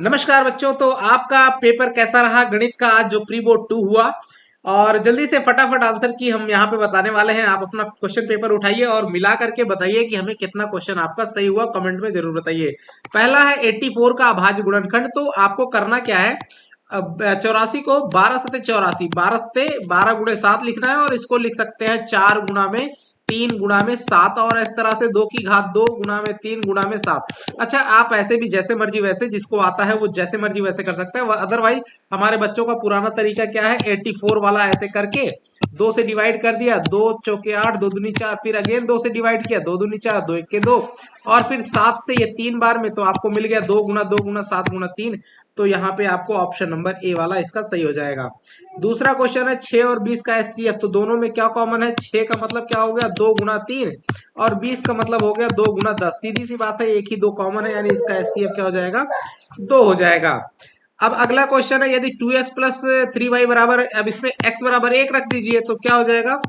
नमस्कार बच्चों। तो आपका पेपर कैसा रहा गणित का आज जो प्री बोर्ड 2 हुआ। और जल्दी से फटाफट आंसर की हम यहाँ पे बताने वाले हैं। आप अपना क्वेश्चन पेपर उठाइए और मिला करके बताइए कि हमें कितना क्वेश्चन आपका सही हुआ। कमेंट में जरूर बताइए। पहला है 84 का अभाज्य गुणनखंड। तो आपको करना क्या है, अब 84 को 12 सते 84, 12 सते 12 गुणे 7 लिखना है और इसको लिख सकते हैं 4 गुना में 3 गुना में 7 और इस तरह से 2 की घात 2 गुना में 3 गुना में 7। अच्छा, आप ऐसे भी जैसे मर्जी वैसे, जिसको आता है वो जैसे मर्जी वैसे कर सकता है। अदरवाइज हमारे बच्चों का पुराना तरीका क्या है, 84 वाला ऐसे करके 2 से डिवाइड कर दिया, 2 चौके 8, 2 दूनी 4, फिर अगेन 2 से डिवाइड किया, 2 दूनी 4, 2 1 2, और फिर 7 से ये 3 बार में तो आपको मिल गया 2 गुना 2 गुना 7 गुना 3। तो यहाँ पे आपको ऑप्शन नंबर ए वाला इसका सही हो जाएगा। दूसरा क्वेश्चन है 6 और 20 का एचसीएफ। तो दोनों में क्या कॉमन है, 6 का मतलब क्या हो गया 2 गुना 3 और 20 का मतलब हो गया 2 गुना 10। सीधी सी बात है, एक ही 2 कॉमन है, यानी इसका एचसीएफ क्या हो जाएगा 2 हो जाएगा। अब अगला क्वेश्चन है, यदि 2x प्लस 3y बराबर, अब इसमें x बराबर 1 रख दीजिए तो क्या हो जाएगा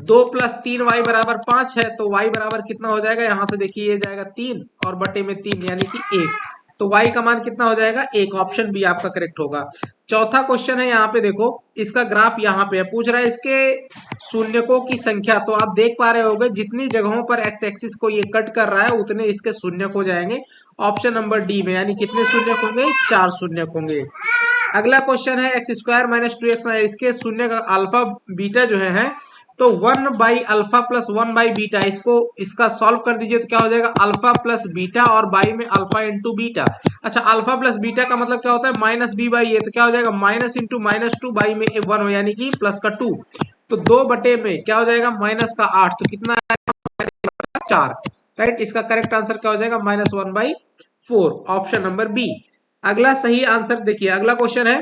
2 प्लस 3y बराबर 5 है। तो y बराबर कितना हो जाएगा, यहां से देखिए ये जाएगा 3 और बटे में 3 यानी कि 1। तो y का मान कितना हो जाएगा 1। ऑप्शन बी आपका करेक्ट होगा। चौथा क्वेश्चन है, यहाँ पे देखो इसका ग्राफ यहाँ पे है, पूछ रहा है इसके शून्यकों की संख्या। तो आप देख पा रहे होंगे जितनी जगहों पर एक्स एक्सिस को ये कट कर रहा है उतने इसके शून्यक हो जाएंगे ऑप्शन नंबर डी में, यानी कितने शून्यक होंगे 4 शून्यक होंगे। अगला क्वेश्चन है एक्स स्क्वायर माइनस 2x, इसके शून्य का अल्फा बीटा जो है तो 1 by alpha plus 1 by beta, इसको इसका सॉल्व कर दीजिए तो क्या हो जाएगा अल्फा प्लस बीटा और बाई में अल्फा इंटू बीटा। अच्छा, अल्फा प्लस बीटा का मतलब क्या होता है माइनस बी बाई ए, तो क्या हो जाएगा माइनस इंटू माइनस 2 बाई में 1 हो, यानी कि प्लस का 2। तो 2 बटे में क्या हो जाएगा माइनस का 8, तो कितना 4। राइट, इसका करेक्ट आंसर क्या हो जाएगा -1/4, ऑप्शन नंबर बी। अगला सही आंसर देखिए, अगला क्वेश्चन है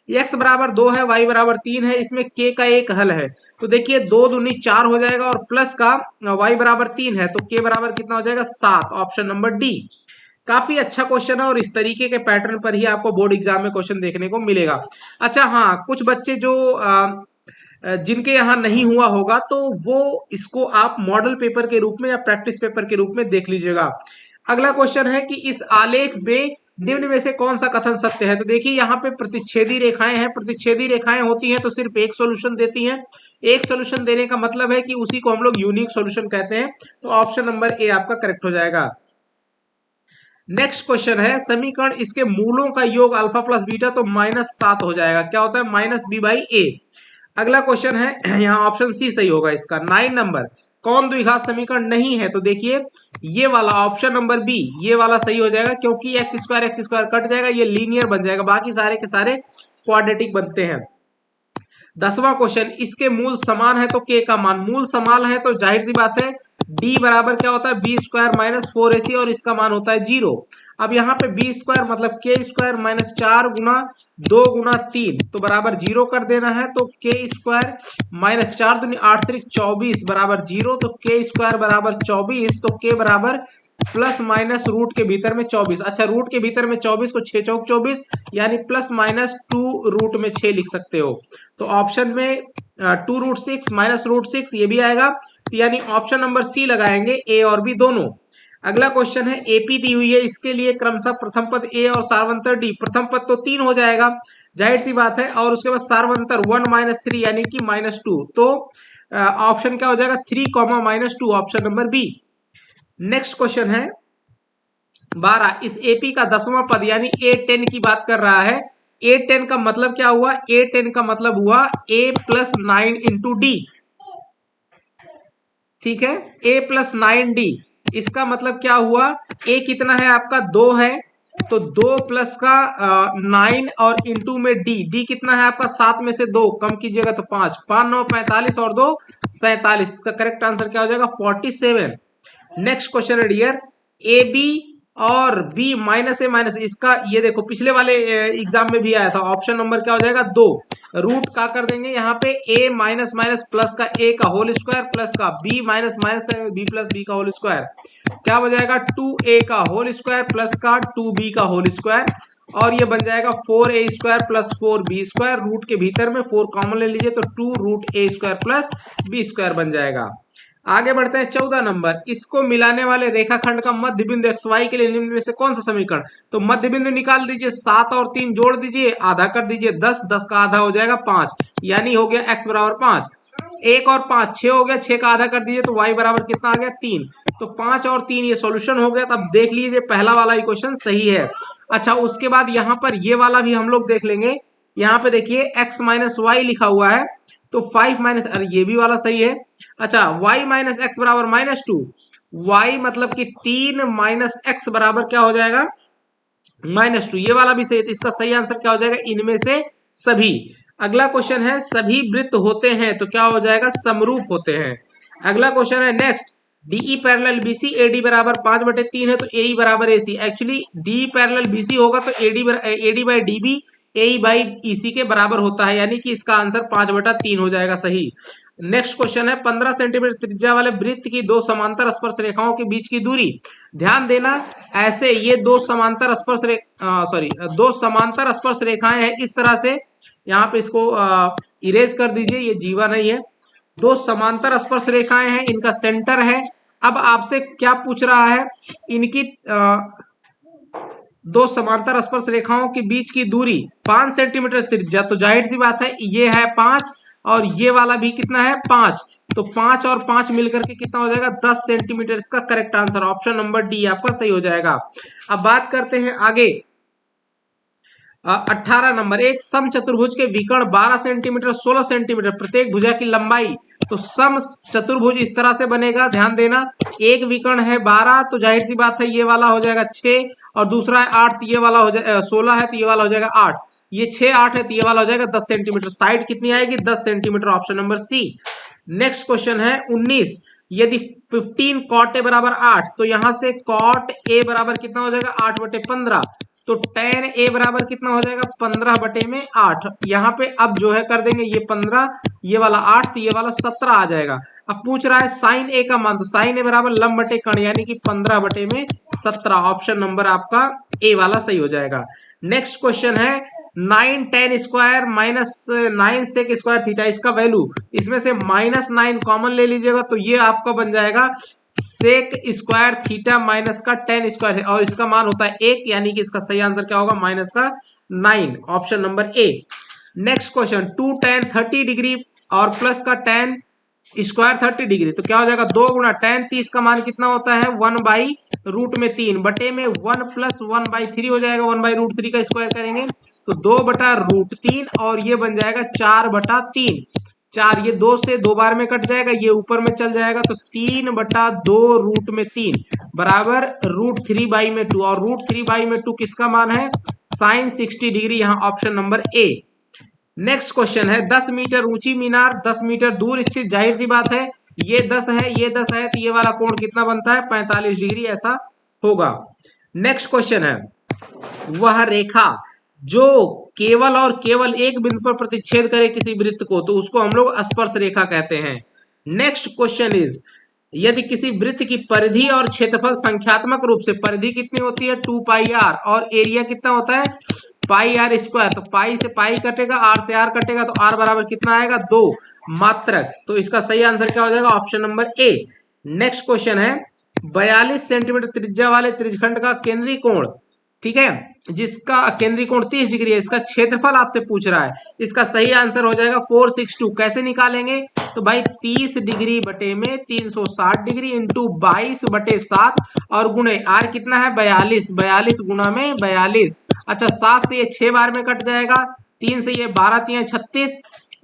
x बराबर 2 है, y बराबर 3 है, इसमें k का एक हल है। तो देखिए 2 दूनी 4 हो जाएगा और प्लस का y बराबर 3 है तो k बराबर कितना हो जाएगा 7, ऑप्शन नंबर डी। काफी अच्छा क्वेश्चन है और इस तरीके के पैटर्न पर ही आपको बोर्ड एग्जाम में क्वेश्चन देखने को मिलेगा। अच्छा हाँ, कुछ बच्चे जो जिनके यहाँ नहीं हुआ होगा तो वो इसको आप मॉडल पेपर के रूप में या प्रैक्टिस पेपर के रूप में देख लीजिएगा। अगला क्वेश्चन है कि इस आलेख में निम्न में से कौन सा कथन सत्य है। तो देखिए यहाँ पे प्रतिच्छेदी रेखाएं हैं, प्रतिच्छेदी रेखाएं होती हैं तो सिर्फ एक सॉल्यूशन देती हैं। एक सॉल्यूशन देने का मतलब है कि उसी को हम लोग यूनिक सॉल्यूशन कहते हैं। तो ऑप्शन नंबर ए आपका करेक्ट हो जाएगा। नेक्स्ट क्वेश्चन है समीकरण इसके मूलों का योग अल्फा प्लस बीटा, तो -7 हो जाएगा, क्या होता है माइनस बी बाई ए। अगला क्वेश्चन है, यहाँ ऑप्शन सी सही होगा इसका। 9 नंबर कौन द्विघात समीकरण नहीं है। तो देखिए ये वाला ऑप्शन नंबर बी, ये वाला सही हो जाएगा क्योंकि एक्स स्क्वायर कट जाएगा, ये लीनियर बन जाएगा, बाकी सारे के सारे क्वाड्रेटिक बनते हैं। 10वां क्वेश्चन इसके मूल समान है तो के का मान, मूल समान है तो जाहिर सी बात है डी बराबर क्या होता है बी स्क्वायर माइनस 4ac और इसका मान होता है 0। अब यहाँ पे बी स्क्वायर मतलब के स्क्वायर माइनस 4 गुना 2 गुना 3 तो बराबर 0 कर देना है। तो के स्क्वायर माइनस 4 दूनी 8 3 24 बराबर 0, तो के स्क्वायर बराबर 24, तो के बराबर प्लस माइनस रूट के भीतर में 24। अच्छा, रूट के भीतर में 24 को 6 चौक 24 यानी प्लस माइनस 2 रूट में 6 लिख सकते हो। तो ऑप्शन में 2 रूट 6 माइनस रूट 6 ये भी आएगा, यानी ऑप्शन नंबर सी लगाएंगे, ए और बी दोनों। अगला क्वेश्चन है एपी दी हुई है, इसके लिए क्रमशः प्रथम पद ए और सार्वंतर डी। प्रथम पद तो 3 हो जाएगा, जाहिर सी बात है, और उसके बाद सार्वंतर 1 माइनस 3 यानी कि -2। तो ऑप्शन क्या हो जाएगा 3 -2, option number b. Next question है 12 इस एपी का 10वां पद यानी A10 की बात कर रहा है। A10 का मतलब क्या हुआ, A10 का मतलब हुआ a प्लस 9 इंटू डी। ठीक है, a प्लस 9d, इसका मतलब क्या हुआ a कितना है आपका 2 है, तो 2 प्लस का 9 और इंटू में d कितना है आपका 7 में से 2 कम कीजिएगा तो 5, 5 9 45 और 2 47, का करेक्ट आंसर क्या हो जाएगा 47। नेक्स्ट क्वेश्चन है डियर ए बी और बी माइनस ए माइनस, इसका ये देखो पिछले वाले एग्जाम में भी आया था, ऑप्शन नंबर क्या हो जाएगा 2। रूट का कर देंगे यहाँ पे a माइनस माइनस प्लस का a का होल स्क्वायर प्लस का b माइनस माइनस का b प्लस b का होल स्क्वायर, क्या हो जाएगा 2a का होल स्क्वायर प्लस का 2b का होल स्क्वायर, और ये बन जाएगा 4a square plus 4b square. Root के भीतर में 4 कॉमन ले लीजिए तो 2 root a square plus b square बन जाएगा। आगे बढ़ते हैं 14 नंबर। इसको मिलाने वाले रेखाखंड का मध्य बिंदु एक्स वाई के लिए निम्न में से कौन सा समीकरण। तो मध्य बिंदु निकाल दीजिए, 7 और 3 जोड़ दीजिए, आधा कर दीजिए 10, 10 का आधा हो जाएगा 5, यानी हो गया x बराबर 5। 1 और 5 6 हो गया, 6 का आधा कर दीजिए तो y बराबर कितना आ गया 3। तो 5 और 3 ये सॉल्यूशन हो गया। तब देख लीजिए पहला वाला इक्वेशन सही है। अच्छा, उसके बाद यहाँ पर ये वाला भी हम लोग देख लेंगे। यहाँ पे देखिए x माइनस वाई लिखा हुआ है, तो 5 माइनस, अरे ये भी वाला सही है। अच्छा, y माइनस एक्स बराबर -2, y मतलब कि 3 माइनस एक्स बराबर क्या हो जाएगा -2, ये वाला भी सही है। तो इसका सही आंसर क्या हो जाएगा, इनमें से सभी। अगला क्वेश्चन है, सभी वृत्त होते हैं तो क्या हो जाएगा, समरूप होते हैं। अगला क्वेश्चन है next, DE parallel BC AD बराबर 5/3 है तो एई बराबर AC. Actually D parallel BC होगा तो AD by DB AE by EC के बराबर होता है, यानी कि इसका आंसर 5/3 हो जाएगा सही। नेक्स्ट क्वेश्चन है, 15 सेंटीमीटर त्रिज्या वाले वृत्त की दो समांतर स्पर्श रेखाओं के बीच की दूरी। ध्यान देना, ऐसे ये दो समांतर स्पर्श रेखाएं हैं इस तरह से। यहाँ पे इसको इरेज कर दीजिए, ये जीवा नहीं है। दो समांतर स्पर्श रेखाएं हैं, इनका सेंटर है। अब आपसे क्या पूछ रहा है, इनकी दो समांतर स्पर्श रेखाओं के बीच की दूरी 5 सेंटीमीटर त्रिज्या, तो जाहिर सी बात है ये है 5 और ये वाला भी कितना है 5, तो 5 और 5 मिलकर के कितना हो जाएगा 10 सेंटीमीटर। इसका correct answer option number D आपका सही हो जाएगा। अब बात करते हैं आगे 18 नंबर, एक सम चतुर्भुज के विकर्ण 12 सेंटीमीटर 16 सेंटीमीटर, प्रत्येक भुजा की लंबाई। तो सम चतुर्भुज इस तरह से बनेगा, ध्यान देना, एक विकर्ण है 12 तो जाहिर सी बात है ये वाला हो जाएगा 6, और दूसरा है 8 तो ये वाला हो जाएगा 16 है तो ये वाला हो जाएगा 8, ये 6 8 है तो ये वाला हो जाएगा 10 सेंटीमीटर। साइड कितनी आएगी 10 centimetre, option number c. Next question है 19, यदि 15 कॉट ए बराबर 8 तो यहां से कॉट ए बराबर कितना हो जाएगा 8/15, तो tan ए बराबर कितना हो जाएगा 15/8। यहाँ पे अब जो है कर देंगे ये 15, ये वाला 8 तो ये वाला 17 आ जाएगा। अब पूछ रहा है साइन ए का मान, तो साइन ए बराबर लंब बटे कर्ण, यानी कि 15/17, ऑप्शन नंबर आपका ए वाला सही हो जाएगा। नेक्स्ट क्वेश्चन है 9 tan square -9 sec square theta, इसका वैल्यू, इसमें से -9 कॉमन ले लीजिएगा तो ये आपका बन जाएगा सेक स्क्वायर थीटा माइनस का tan स्क्वायर, और इसका मान होता है 1, यानी कि इसका सही आंसर क्या होगा -9, option number A. Next question 2 tan 30 degree और प्लस का tan स्क्वायर 30 डिग्री, तो क्या हो जाएगा 2 गुना tan 30 का मान कितना होता है 1/√3 बटे में 1 + 1/3 हो जाएगा, 1/√3 का स्क्वायर करेंगे तो 2/√3, और ये बन जाएगा 4/3। 4 ये 2 से 2 बार में कट जाएगा, ये ऊपर में चल जाएगा तो 3/2√3 बराबर √3/2, और √3/2 किसका मान है sin 60 डिग्री, यहाँ option number A. Next question है 10 मीटर ऊंची मीनार 10 मीटर दूर स्थित, जाहिर सी बात है ये 10 है ये 10 है तो ये वाला कोण कितना बनता है 45 डिग्री, ऐसा होगा। नेक्स्ट क्वेश्चन है, वह रेखा जो केवल और केवल एक बिंदु पर प्रतिच्छेद करे किसी वृत्त को, तो उसको हम लोग स्पर्श रेखा कहते हैं। नेक्स्ट क्वेश्चन इज, यदि किसी वृत्त की परिधि और क्षेत्रफल संख्यात्मक रूप से, परिधि कितनी होती है 2πr और एरिया कितना होता है πr², तो पाई से पाई कटेगा, r से r कटेगा, तो r बराबर कितना आएगा 2 मात्रक, तो इसका सही आंसर क्या हो जाएगा option number A. Next question है 42 सेंटीमीटर त्रिज्या वाले त्रिज्यखंड का केंद्रीय कोण, ठीक है, जिसका केंद्रीय कोण 30 डिग्री है, इसका क्षेत्रफल आपसे पूछ रहा है, इसका सही आंसर हो जाएगा 462। कैसे निकालेंगे, तो भाई 30 डिग्री बटे में 360 डिग्री इंटू 22/7 और गुणे आर कितना है 42, 42 गुना में 42। अच्छा, 7 से ये 6 बार में कट जाएगा, 3 से ये 12 3 36,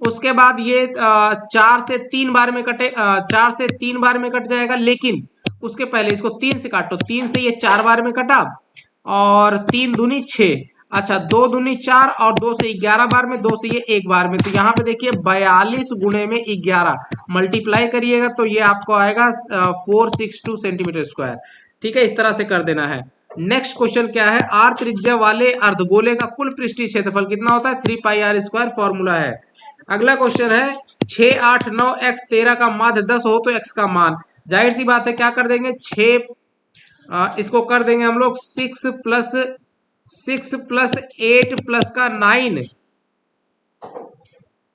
उसके बाद ये 4 से 3 बार में कटे 4 से 3 बार में कट जाएगा, लेकिन उसके पहले इसको 3 से काटो, 3 से ये 4 बार में कटा और 3 दूनी 6, अच्छा 2 दूनी 4 और 2 से 11 बार में, 2 से ये 1 बार में, तो यहाँ पे देखिए 42 गुणे में 11 मल्टीप्लाई करिएगा तो ये आपको आएगा 462 सेंटीमीटर स्क्वायर, ठीक है, इस तरह से कर देना है। नेक्स्ट क्वेश्चन क्या है, r त्रिज्या वाले अर्धगोले का कुल पृष्ठीय क्षेत्रफल कितना होता है 3πr², फॉर्मूला है। अगला क्वेश्चन है 6 8 9 x 13 का माध्य 10 हो तो x का मान, जाहिर सी बात है क्या कर देंगे 6 इसको कर देंगे हम लोग 6 + 8 प्लस का 9,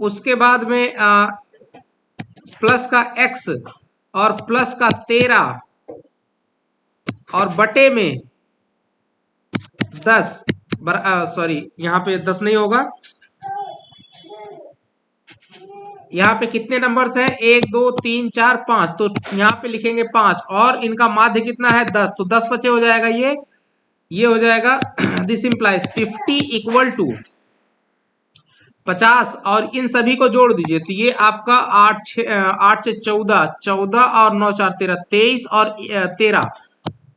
उसके बाद में प्लस का x, और प्लस का 13 और बटे में 10, सॉरी यहाँ पे 10 नहीं होगा, यहाँ पे कितने नंबर्स है, 1 2 3 4 5, तो यहाँ पे लिखेंगे 5 और इनका माध्य कितना है 10, तो 10 बचे हो जाएगा ये हो जाएगा दिस इंप्लाइज 50 इक्वल टू 50 और इन सभी को जोड़ दीजिए तो ये आपका 8 से 14, 14 और 9 4 13, 23 और 13,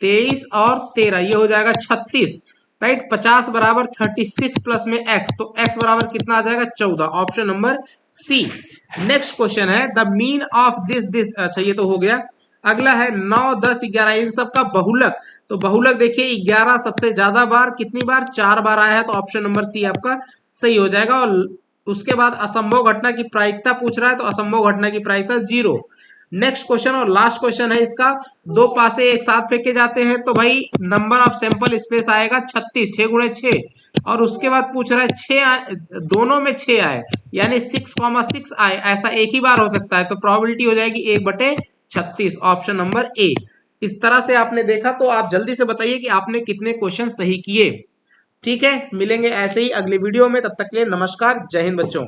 23 और 13 ये हो जाएगा 36, राइट। 50 बराबर 36 प्लस में x, तो x बराबर कितना आ जाएगा 14, option number c. Next question है द मीन ऑफ दिस, अच्छा ये तो हो गया। अगला है 9 10 11 इन सब का बहुलक, तो बहुलक देखिए 11 सबसे ज्यादा बार, कितनी बार, 4 बार आया है, तो ऑप्शन नंबर सी आपका सही हो जाएगा। और उसके बाद असंभव घटना की प्रायिकता पूछ रहा है, तो असंभव घटना की प्रायिकता 0। नेक्स्ट क्वेश्चन और लास्ट क्वेश्चन है इसका, दो पासे एक साथ फेंके जाते हैं तो भाई नंबर ऑफ सैंपल स्पेस आएगा 36, 6 गुणे 6, और उसके बाद पूछ रहा है 6 दोनों में 6 आए, यानी 6,6 आए, ऐसा एक ही बार हो सकता है, तो प्रोबेबिलिटी हो जाएगी 1/36, ऑप्शन नंबर ए। इस तरह से आपने देखा, तो आप जल्दी से बताइए कि आपने कितने क्वेश्चन सही किए। ठीक है, मिलेंगे ऐसे ही अगले वीडियो में, तब तक के लिए नमस्कार, जय हिंद बच्चों।